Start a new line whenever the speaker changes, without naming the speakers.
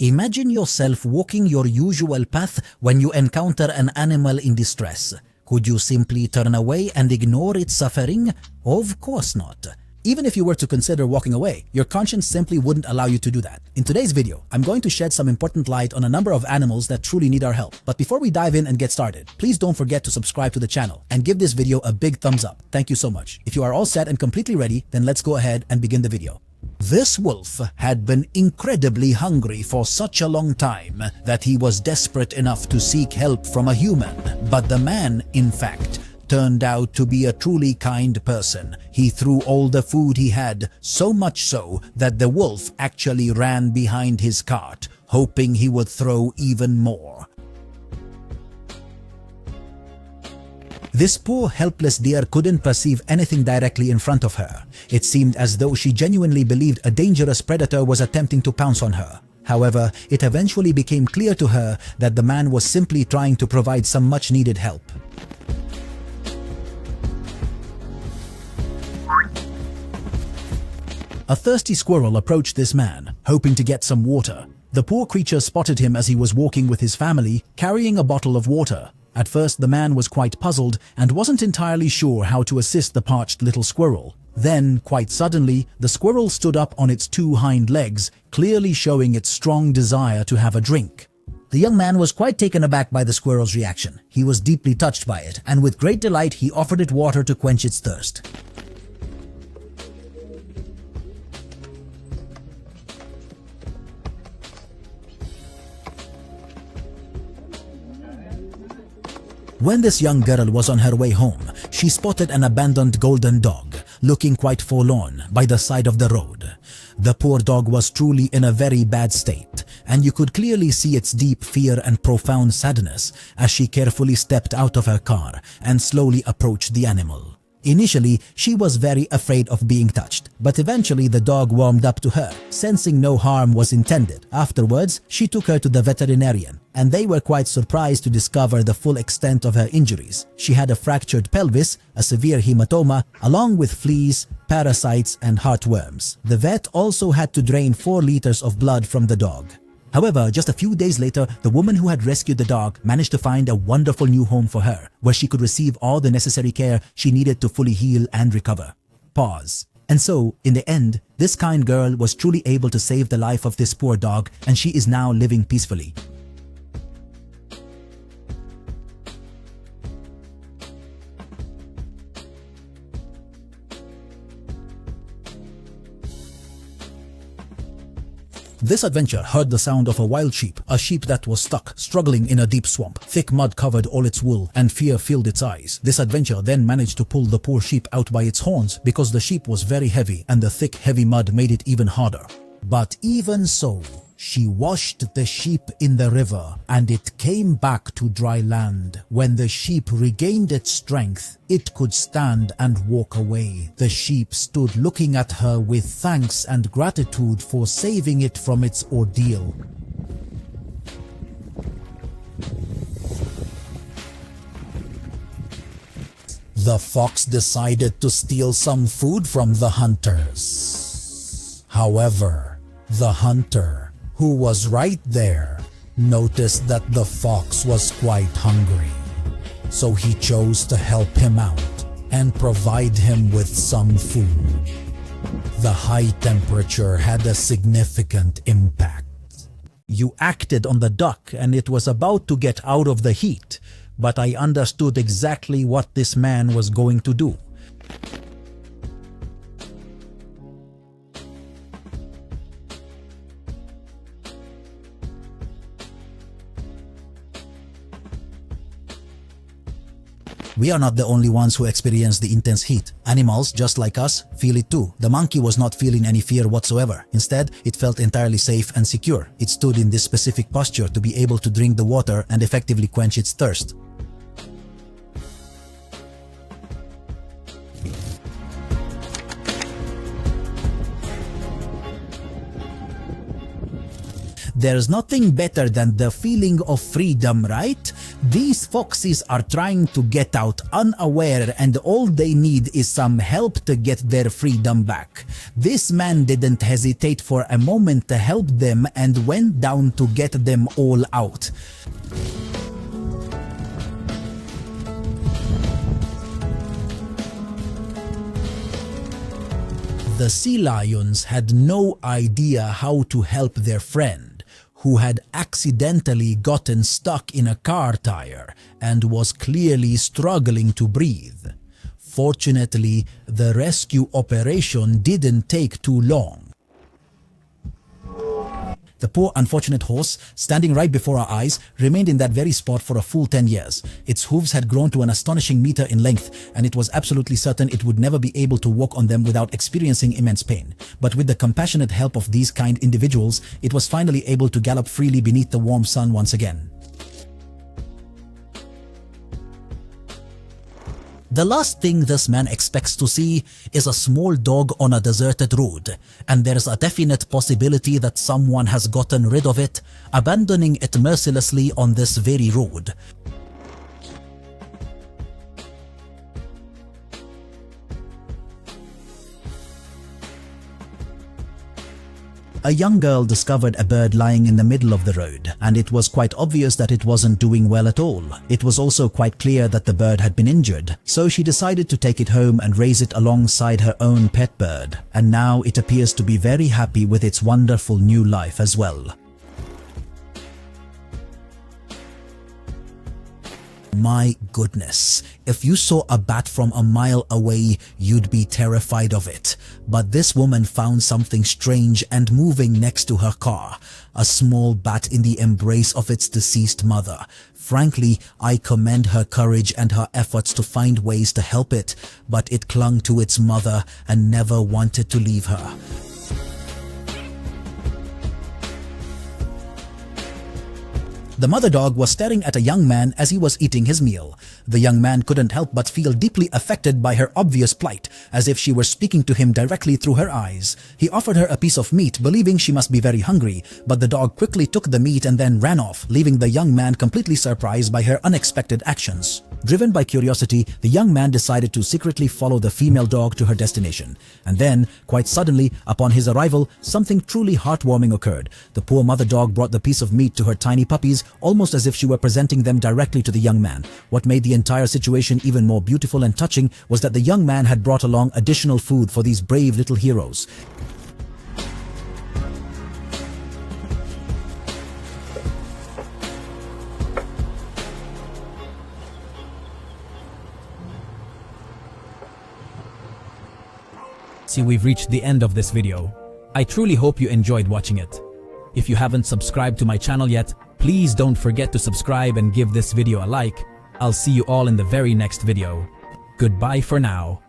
Imagine yourself walking your usual path when you encounter an animal in distress. Could you simply turn away and ignore its suffering? Of course not. Even if you were to consider walking away, your conscience simply wouldn't allow you to do that. In today's video, I'm going to shed some important light on a number of animals that truly need our help. But before we dive in and get started, please don't forget to subscribe to the channel and give this video a big thumbs up. Thank you so much. If you are all set and completely ready, then let's go ahead and begin the video. This wolf had been incredibly hungry for such a long time that he was desperate enough to seek help from a human. But the man, in fact, turned out to be a truly kind person. He threw all the food he had, so much so that the wolf actually ran behind his cart, hoping he would throw even more. This poor helpless deer couldn't perceive anything directly in front of her. It seemed as though she genuinely believed a dangerous predator was attempting to pounce on her. However, it eventually became clear to her that the man was simply trying to provide some much-needed help. A thirsty squirrel approached this man, hoping to get some water. The poor creature spotted him as he was walking with his family, carrying a bottle of water. At first, the man was quite puzzled and wasn't entirely sure how to assist the parched little squirrel. Then, quite suddenly, the squirrel stood up on its two hind legs, clearly showing its strong desire to have a drink. The young man was quite taken aback by the squirrel's reaction. He was deeply touched by it, and with great delight he offered it water to quench its thirst. When this young girl was on her way home, she spotted an abandoned golden dog, looking quite forlorn, by the side of the road. The poor dog was truly in a very bad state, and you could clearly see its deep fear and profound sadness as she carefully stepped out of her car and slowly approached the animal. Initially, she was very afraid of being touched, but eventually the dog warmed up to her, sensing no harm was intended. Afterwards, she took her to the veterinarian, and they were quite surprised to discover the full extent of her injuries. She had a fractured pelvis, a severe hematoma, along with fleas, parasites, and heartworms. The vet also had to drain 4 liters of blood from the dog. However, just a few days later, the woman who had rescued the dog managed to find a wonderful new home for her, where she could receive all the necessary care she needed to fully heal and recover. Pause. And so, in the end, this kind girl was truly able to save the life of this poor dog, and she is now living peacefully. This adventure heard the sound of a wild sheep, a sheep that was stuck, struggling in a deep swamp. Thick mud covered all its wool, and fear filled its eyes. This adventure then managed to pull the poor sheep out by its horns because the sheep was very heavy and the thick, heavy mud made it even harder. But even so, she washed the sheep in the river, and it came back to dry land. When the sheep regained its strength, it could stand and walk away. The sheep stood looking at her with thanks and gratitude for saving it from its ordeal. The fox decided to steal some food from the hunters. However, the hunter, who was right there, noticed that the fox was quite hungry. So he chose to help him out and provide him with some food. The high temperature had a significant impact. You acted on the duck and it was about to get out of the heat, but I understood exactly what this man was going to do. We are not the only ones who experience the intense heat. Animals, just like us, feel it too. The monkey was not feeling any fear whatsoever. Instead, it felt entirely safe and secure. It stood in this specific posture to be able to drink the water and effectively quench its thirst. There's nothing better than the feeling of freedom, right? These foxes are trying to get out unaware, and all they need is some help to get their freedom back. This man didn't hesitate for a moment to help them and went down to get them all out. The sea lions had no idea how to help their friend, who had accidentally gotten stuck in a car tire and was clearly struggling to breathe. Fortunately, the rescue operation didn't take too long. The poor unfortunate horse, standing right before our eyes, remained in that very spot for a full 10 years. Its hooves had grown to an astonishing meter in length, and it was absolutely certain it would never be able to walk on them without experiencing immense pain. But with the compassionate help of these kind individuals, it was finally able to gallop freely beneath the warm sun once again. The last thing this man expects to see is a small dog on a deserted road, and there's a definite possibility that someone has gotten rid of it, abandoning it mercilessly on this very road. A young girl discovered a bird lying in the middle of the road, and it was quite obvious that it wasn't doing well at all. It was also quite clear that the bird had been injured, so she decided to take it home and raise it alongside her own pet bird, and now it appears to be very happy with its wonderful new life as well. My goodness, if you saw a bat from a mile away, you'd be terrified of it. But this woman found something strange and moving next to her car, a small bat in the embrace of its deceased mother. Frankly, I commend her courage and her efforts to find ways to help it, but it clung to its mother and never wanted to leave her. The mother dog was staring at a young man as he was eating his meal. The young man couldn't help but feel deeply affected by her obvious plight, as if she were speaking to him directly through her eyes. He offered her a piece of meat, believing she must be very hungry, but the dog quickly took the meat and then ran off, leaving the young man completely surprised by her unexpected actions. Driven by curiosity, the young man decided to secretly follow the female dog to her destination. And then, quite suddenly, upon his arrival, something truly heartwarming occurred. The poor mother dog brought the piece of meat to her tiny puppies, almost as if she were presenting them directly to the young man. What made the entire situation even more beautiful and touching was that the young man had brought along additional food for these brave little heroes.
See, we've reached the end of this video. I truly hope you enjoyed watching it. If you haven't subscribed to my channel yet, please don't forget to subscribe and give this video a like. I'll see you all in the very next video. Goodbye for now.